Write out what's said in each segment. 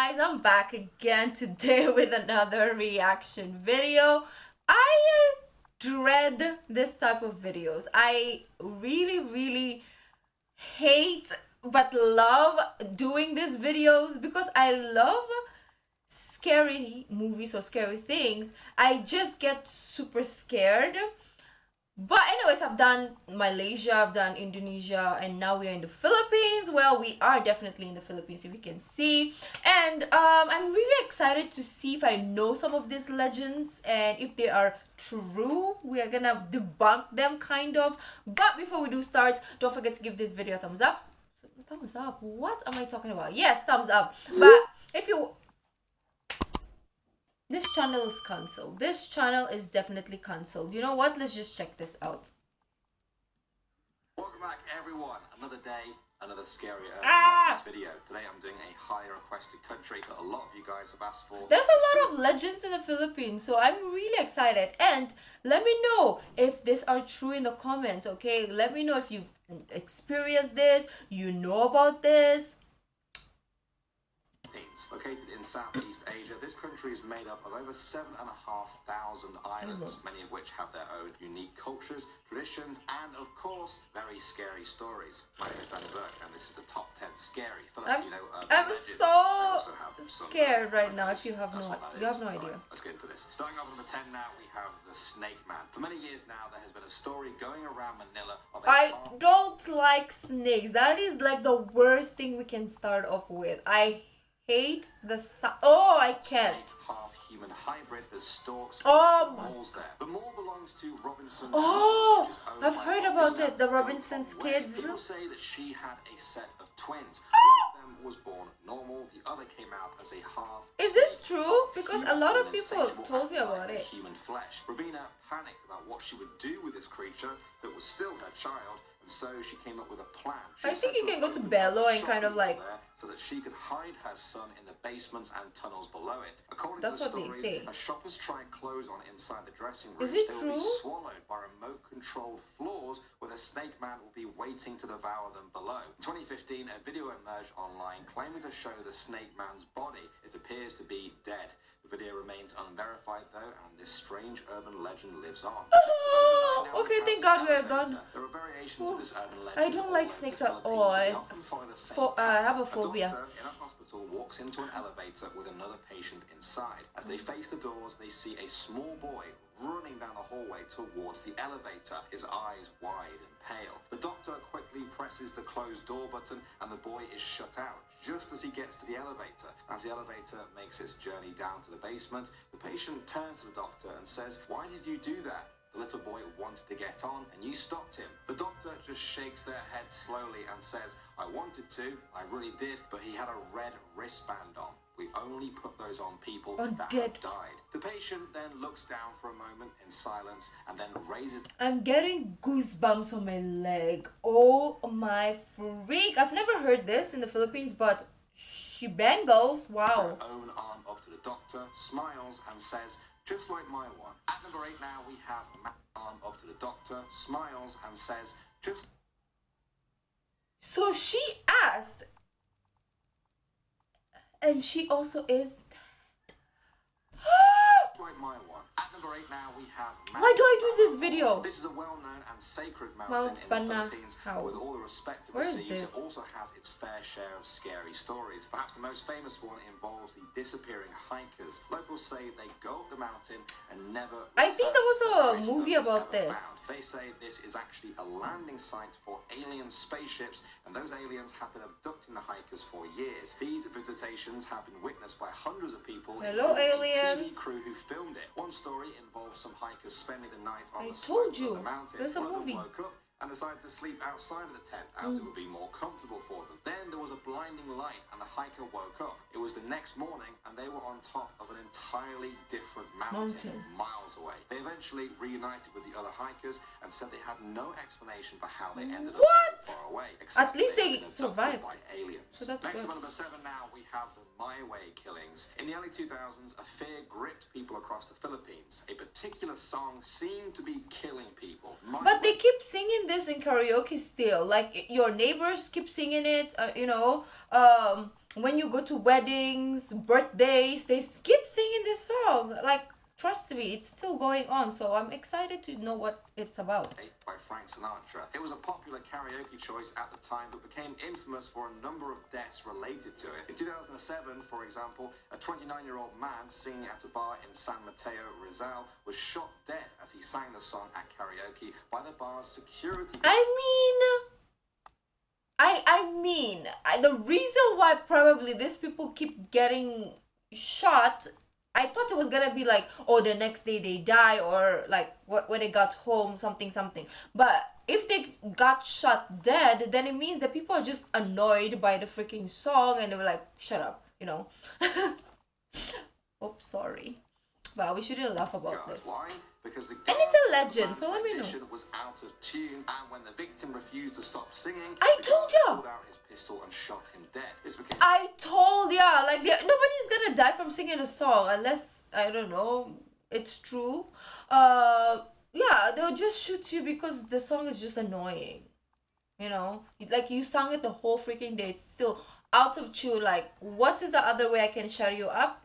guys, I'm back again today with another reaction video. I dread this type of videos. I really hate but love doing these videos because I love scary movies or scary things. I just get super scared. But anyways, I've done Malaysia, I've done Indonesia, and now we're in the Philippines. Well, we are definitely in the Philippines, if you can see. And I'm really excited to see if I know some of these legends and if they are true. We are gonna debunk them, kind of. But before we do start, don't forget to give this video a thumbs up. Thumbs up? What am I talking about? Yes, thumbs up. But if you... This channel is cancelled. This channel is definitely cancelled. You know what? Let's just check this out. Welcome back, everyone. Another day, another scary this video. Today I'm doing a high requested country that a lot of you guys have asked for. There's a lot of legends in the Philippines, so I'm really excited. And let me know if these are true in the comments, okay? Let me know if you've experienced this, you know about this. Located in Southeast Asia, this country is made up of over 7,500 islands, many of which have their own unique cultures, traditions, and of course, very scary stories. My name is Danny Burke, and this is the top 10 scary Filipino I'm legends. so scared right now. If you have no idea. Let's get into this. Starting off at number 10 now, we have the Snake Man. For many years now, there has been a story going around Manila of a I don't like snakes. That is like the worst thing we can start off with. I hate the oh, I can't. Half-human hybrid that stalks malls there. The mall belongs to Robinson. Oh, I've heard about it. The Robinson's kids. People say that she had a set of twins. One of them was born normal. The other came out as a half. Is this true? Because a lot of people told me about it. Human flesh. Rabina panicked about what she would do with this creature that was still her child. And so she came up with a plan. I think you can go to Bello and kind of like... So that she could hide her son in the basements and tunnels below it. According That's to the what stories, they say. as shoppers tried clothes on inside the dressing room, Is it they true? will be swallowed by remote-controlled floors where the snake man will be waiting to devour them below. In 2015, a video emerged online claiming to show the snake man's body. It appears to be dead. The video remains unverified though, and this strange urban legend lives on. Oh, okay, thank God we are gone. There are variations of this urban legend. I don't like snakes at all. I have a phobia. A doctor in a hospital walks into an elevator with another patient inside. As they face the doors, they see a small boy running down the hallway towards the elevator, his eyes wide and pale. The doctor quickly presses the closed door button and the boy is shut out just as he gets to the elevator. As the elevator makes its journey down to the basement, the patient turns to the doctor and says, "Why did you do that? The little boy wanted to get on and you stopped him." The doctor just shakes their head slowly and says, "I wanted to, I really did, but he had a red wristband on. We only put those on people that have died." The patient then looks down for a moment in silence and then raises... I'm getting goosebumps on my leg. Oh my freak. I've never heard this in the Philippines, but she bangles. Wow. ...her own arm up to the doctor, smiles and says, "Just like my one." At number 8 now, we have Matt's arm up to the doctor, smiles and says, "Just..." So she asked... And she also is dead. like my one. At number 8 now, we have... Why do I do this video? This is a well-known and sacred mountain in the Philippines. With all the respect it receives, it also has its fair share of scary stories. Perhaps the most famous one involves the disappearing hikers. Locals say they go up the mountain and never... I think there was a movie about this. They say this is actually a landing site for alien spaceships, and those aliens have been abducting the hikers for years. These visitations have been witnessed by hundreds of people, hello, aliens. a TV crew who filmed it. One story involves some hikers spending the night on the slopes of the mountain. There's a movie. Woke up and decided to sleep outside of the tent as it would be more comfortable for them. Then there was a blinding light and the hiker woke up. It was the next morning and they were on top of an entirely different mountain miles away. They eventually reunited with the other hikers and said they had no explanation for how they ended up so far away. At least they survived. By aliens. So that's Next, good. at number 7 now, we have the My Way killings. In the early 2000s, a fear gripped people across the Philippines. A particular song seemed to be killing people. But they keep singing this in karaoke still. Like your neighbors keep singing it. when you go to weddings, birthdays, they keep singing this song. Like, trust me, it's still going on. So I'm excited to know what it's about. By Frank Sinatra. It was a popular karaoke choice at the time, but became infamous for a number of deaths related to it. In 2007, for example, a 29-year-old man singing at a bar in San Mateo, Rizal, was shot dead as he sang the song at karaoke by the bar's security. The reason why probably these people keep getting shot, I thought it was gonna be like, oh, the next day they die, or like when they got home, something. But if they got shot dead, then it means that people are just annoyed by the freaking song and they were like, shut up, you know. Oops, sorry. But we shouldn't laugh about this. Why? Because the and it's a legend, so let me know. Was out of tune, and when the victim refused to stop singing, I told ya. Pulled out his pistol and shot him dead. I told ya, like nobody's gonna die from singing a song unless, I don't know, it's true. Yeah, they'll just shoot you because the song is just annoying. You know, like you sang it the whole freaking day. It's still out of tune. Like, what is the other way I can shut you up?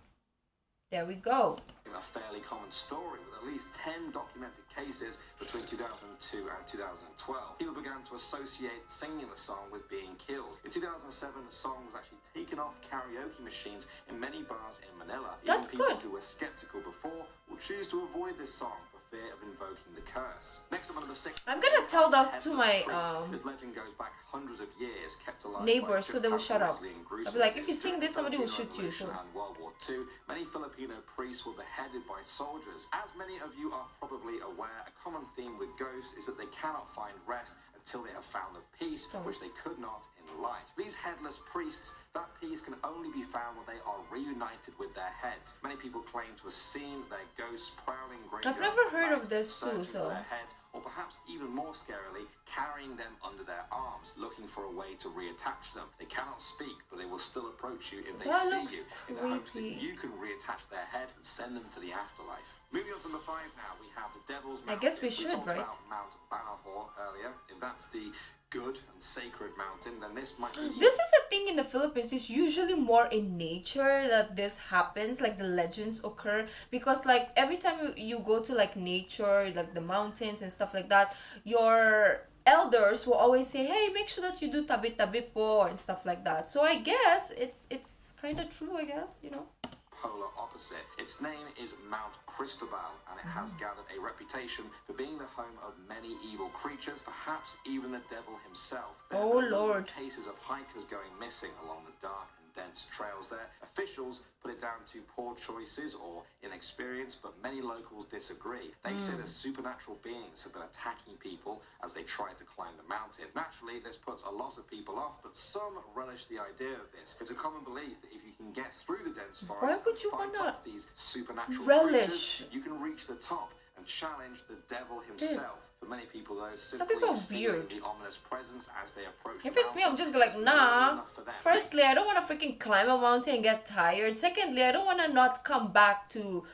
There we go. A fairly common story with at least 10 documented cases between 2002 and 2012. People began to associate singing the song with being killed. In 2007, the song was actually taken off karaoke machines in many bars in Manila. That's Even people good. who were skeptical before will choose to avoid this song for fear of invoking the curse. Next up on number 6. I'm gonna tell that to my This legend goes back hundreds of years, kept alive neighbors, so they will shut up. I'll be like, if you sing this, somebody will shoot you. So. And World War II, many Filipino priests were beheaded by soldiers. As many of you are probably aware, a common theme with ghosts is that they cannot find rest until they have found the peace which they could not in life. These headless priests, that peace can only be found when they are reunited with their heads. Many people claim to have seen their ghosts prowling graveyards. I've never heard of this too, so. Their heads, or perhaps even more scarily, carrying them under their arms, looking for a way to reattach them. They cannot speak, but they will still approach you if they see you, in the hopes that you can reattach their head and send them to the afterlife. Moving on to number 5 now, we have the Devil's Mountain. I guess we should, right? About Mount Banahor earlier. If that's the good and sacred mountain, then this might be... This is a thing in the Philippines. It's usually more in nature that this happens, like the legends occur, because like every time you go to like nature, like the mountains and stuff like that, your elders will always say, hey, make sure that you do tabi-tabi po and stuff like that. So I guess it's kind of true, I guess, you know. Polar opposite. Its name is Mount Cristobal, and it has gathered a reputation for being the home of many evil creatures, perhaps even the devil himself. There Oh, are Lord. cases of hikers going missing along the dark and dense trails there. Officials put it down to poor choices or inexperience, but many locals disagree. They say that supernatural beings have been attacking people as they try to climb the mountain. Naturally, this puts a lot of people off, but some relish the idea of this. It's a common belief that if you can get through the dense forest would and you fight wanna off these supernatural relish creatures, you can reach the top and challenge the devil himself. For many people, though, simply people are feeling weird. the ominous presence as they approach If the it's me, I'm mountain just like, is nah. enough for them. Firstly, I don't want to freaking climb a mountain and get tired. Secondly, I don't want to not come back to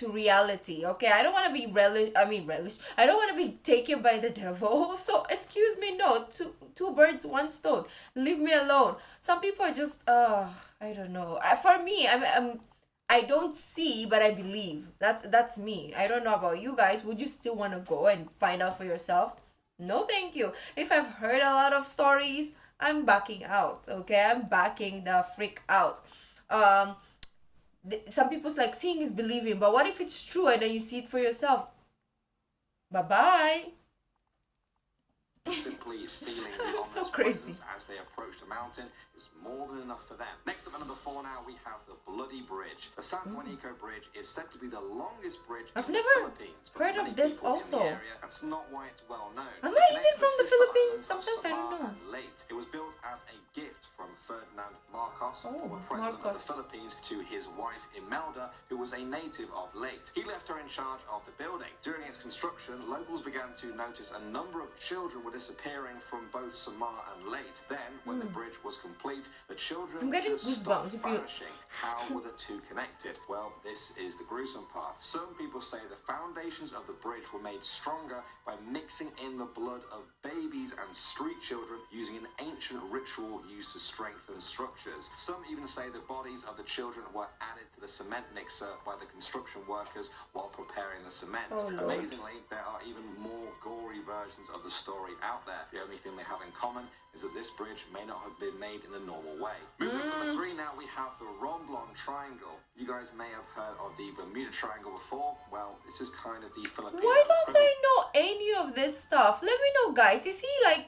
reality. Okay, I don't want to be relish. I don't want to be taken by the devil. So excuse me, no. Two birds, one stone. Leave me alone. Some people are just I don't know. For me, I don't see, but I believe. That's me. I don't know about you guys. Would you still want to go and find out for yourself? No, thank you. If I've heard a lot of stories, I'm backing out. Okay, I'm backing the freak out. Some people's like seeing is believing, but what if it's true and then you see it for yourself? Bye bye. Simply feeling the ominous So crazy. presence as they approach the mountain is more than enough for them. Next up at number 4 now, we have the Bloody Bridge. The San Juanico Bridge is said to be the longest bridge I've in never the Philippines. But heard for many of this people also. In the area, that's not why it's well known. Am It I even connects from the sister Philippines? islands of Sometimes I don't Samar know. and Leyte. It was built as a gift from Ferdinand Marcos, Oh, former president of Marcos. the Philippines, to his wife Imelda, who was a native of Leyte. He left her in charge of the building. During its construction, locals began to notice a number of children were disappearing from both Samar and Leyte. Then, when the bridge was complete, the children I'm getting just stopped goosebumps if you vanishing. How were the two connected? Well, this is the gruesome part. Some people say the foundations of the bridge were made stronger by mixing in the blood of babies and street children using an ancient ritual used to strengthen structures. Some even say the bodies of the children were added to the cement mixer by the construction workers while preparing the cement. Oh, Lord. Amazingly, there are even more gory versions of the story out there. The only thing they have in common is that this bridge may not have been made in the normal way. Moving to number 3 now, we have the Romblon Triangle. You guys may have heard of the Bermuda Triangle before. Well, this is kind of the Filipino Why don't equivalent. I know any of this stuff? Let me know, guys. Is he like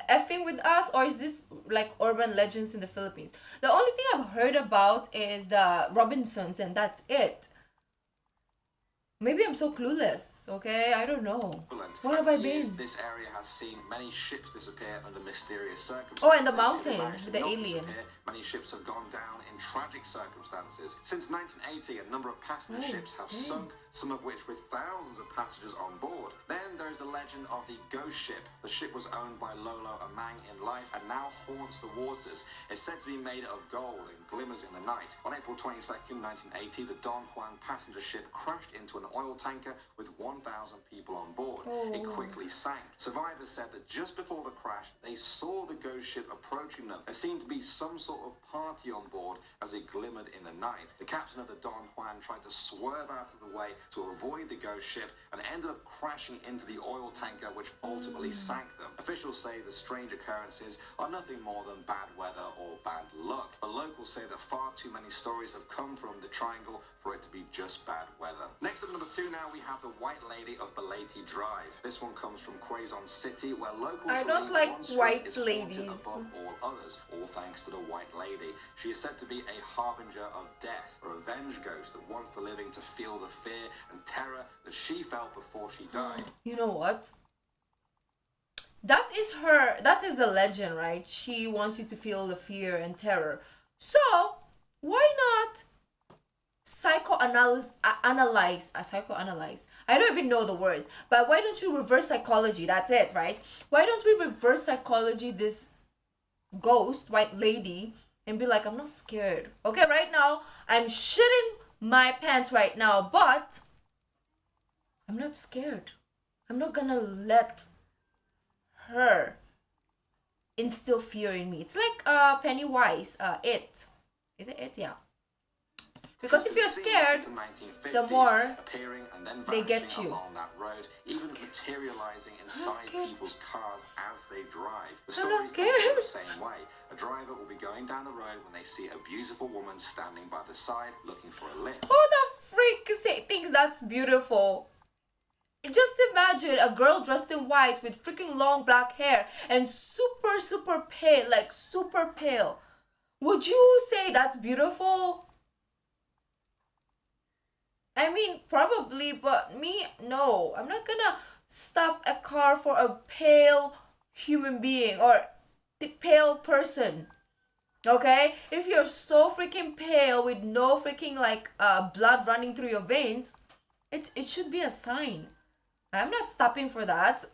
effing with us, or is this like urban legends in the Philippines? The only thing I've heard about is the Robinsons, and that's it. Maybe I'm so clueless, okay? I don't know. Where have I been? This area has seen many ships disappear under mysterious circumstances. Oh, and the If they mountain managed to with the not alien. disappear, many ships have gone down in tragic circumstances. Since 1980, a number of passenger ships have sunk, some of which with thousands of passengers on board. Then there is the legend of the Ghost Ship. The ship was owned by Lolo Amang in life and now haunts the waters. It's said to be made of gold and glimmers in the night. On April 22nd, 1980, the Don Juan passenger ship crashed into an oil tanker with 1,000 people on board. It quickly sank. Survivors said that just before the crash, they saw the ghost ship approaching them. There seemed to be some sort of party on board as it glimmered in the night. The captain of the Don Juan tried to swerve out of the way to avoid the ghost ship and ended up crashing into the oil tanker, which ultimately sank them. Officials say the strange occurrences are nothing more than bad weather or bad luck. But locals say that far too many stories have come from the triangle for it to be just bad weather. Next up, number 2 now, we have the White Lady of Balete Drive. This one comes from Quezon City, where locals I don't believe like one street white is haunted ladies. above all others, all thanks to the White Lady. She is said to be a harbinger of death, a revenge ghost that wants the living to feel the fear and terror that she felt before she died. You know what? That is the legend, right? She wants you to feel the fear and terror. So, why not psychoanalyze? I don't even know the words, but why don't you reverse psychology? That's it, right? Why don't we reverse psychology this ghost, white lady, and be like, I'm not scared. Okay, right now, I'm shitting my pants right now, but I'm not scared. I'm not gonna let her instill fear in me. It's like Pennywise, It. Is it It? Yeah. Because if you're scared, the more appearing and then they get vanishing you. along that road, even materializing inside scared. people's cars as they drive. The I'm not story goes scared. the same way. A driver will be going down the road when they see a beautiful woman standing by the side looking for a lift. who the freak thinks that's beautiful? Just imagine a girl dressed in white with freaking long black hair and super pale, like super pale. Would you say that's beautiful? I mean, probably, but me, no. I'm not gonna stop a car for a pale human being or the pale person. Okay? If you're so freaking pale with no freaking like blood running through your veins, it should be a sign. I'm not stopping for that.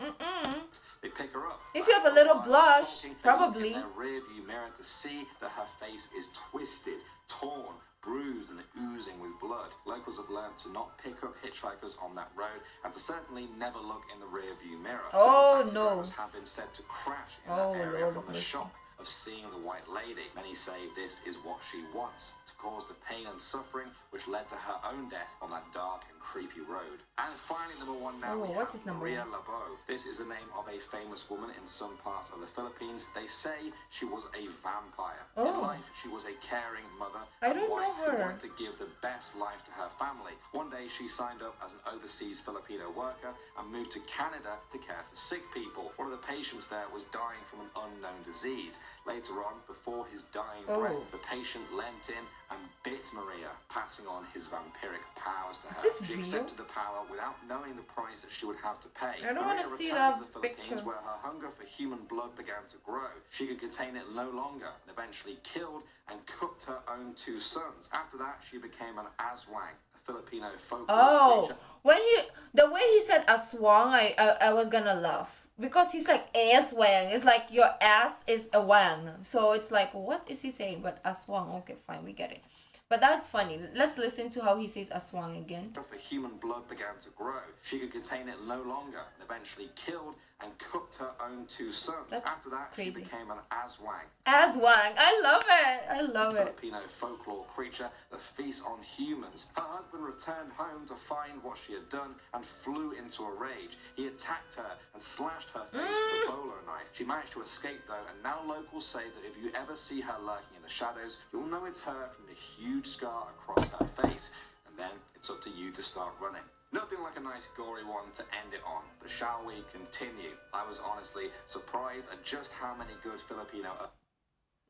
They pick her up. If you have a little While blush, talking, they probably. look in their rear view mirror to see that her face is twisted, torn, bruised and oozing with blood. Locals have learned to not pick up hitchhikers on that road and to certainly never look in the rear view mirror. Oh, Several taxi no. drivers have been said to crash in Oh, that area Lord from of the mercy. shock of seeing the white lady. Many say this is what she wants, to cause the pain and suffering which led to her own death on that dark and creepy road. And finally, number 1 now, Oh, we what have is number Maria 1? Labo. This is the name of a famous woman in some parts of the Philippines. They say she was a vampire. In Oh. life, she was a caring mother I and don't know wife who her. wanted to give the best life to her family. One day, she signed up as an overseas Filipino worker and moved to Canada to care for sick people. One of the patients there was dying from an unknown disease. Later on, before his dying breath, the patient leant in and bit Maria, passing on his vampiric powers to her. this She real? accepted the power without knowing the price that she would have to pay. I don't Maria wanna see returned that to the Philippines, picture. where her hunger for human blood began to grow. She could contain it no longer and eventually killed and cooked her own 2 sons. After that, she became an aswang, a Filipino folklore Oh, creature. the way he said aswang, I was gonna laugh. Because he's like aswang. It's like your ass is a wang. So it's like, what is he saying? But aswang, okay, fine, we get it. But that's funny. Let's listen to how he says Aswang again. If human blood began to grow, she could contain it no longer and eventually killed and cooked her own 2 sons. That's After that, crazy. she became an Aswang. Aswang. I love it. I love it. Filipino folklore creature that feasts on humans. Her husband returned home to find what she had done and flew into a rage. He attacked her and slashed her face with a bolo knife. She managed to escape though, and now locals say that if you ever see her lurking in the shadows, you'll know it's her from the huge scar across her face. And then it's up to you to start running. Nothing like a nice gory one to end it on, but shall we continue? I was honestly surprised at just how many good Filipino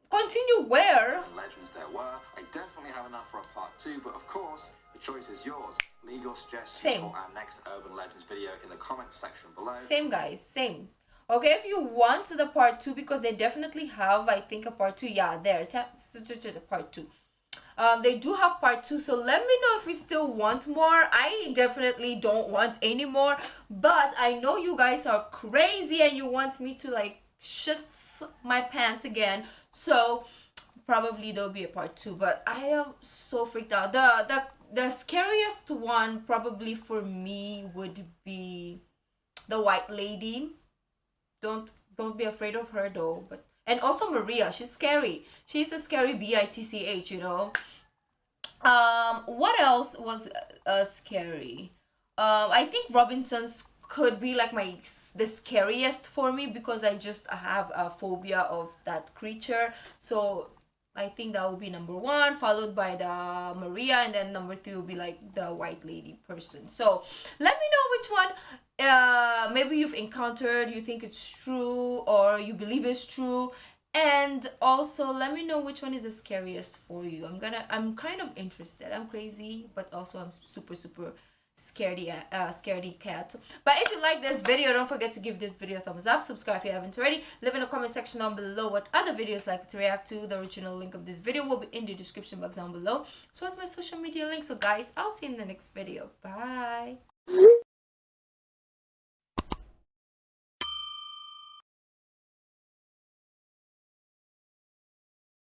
Continue where? legends there were. I definitely have enough for a part 2, but of course, the choice is yours. Leave your suggestions Same. for our next Urban Legends video in the comments section below. Same, guys. Same. Okay, if you want the part 2, because they definitely have, I think, a part 2. Yeah, there. Part 2. They do have part 2, so let me know if we still want more. I definitely don't want any more, but I know you guys are crazy and you want me to like shit my pants again, so probably there'll be a part 2. But I am so freaked out. The scariest one probably for me would be the white lady. Don't be afraid of her though. But and also Maria, she's scary. She's a scary bitch, you know. What else was scary? I think Robinson's could be like the scariest for me, because I have a phobia of that creature. So I think that would be number 1, followed by the Maria, and then number 3 will be like the white lady person. So let me know which one maybe you've encountered, you think it's true, or you believe it's true. And also let me know which one is the scariest for you. I'm kind of interested. I'm crazy, but also I'm super scaredy cat. But if you like this video, don't forget to give this video a thumbs up, subscribe if you haven't already, leave in the comment section down below what other videos like to react to. The original link of this video will be in the description box down below, so as my social media link. So guys, I'll see you in the next video. Bye.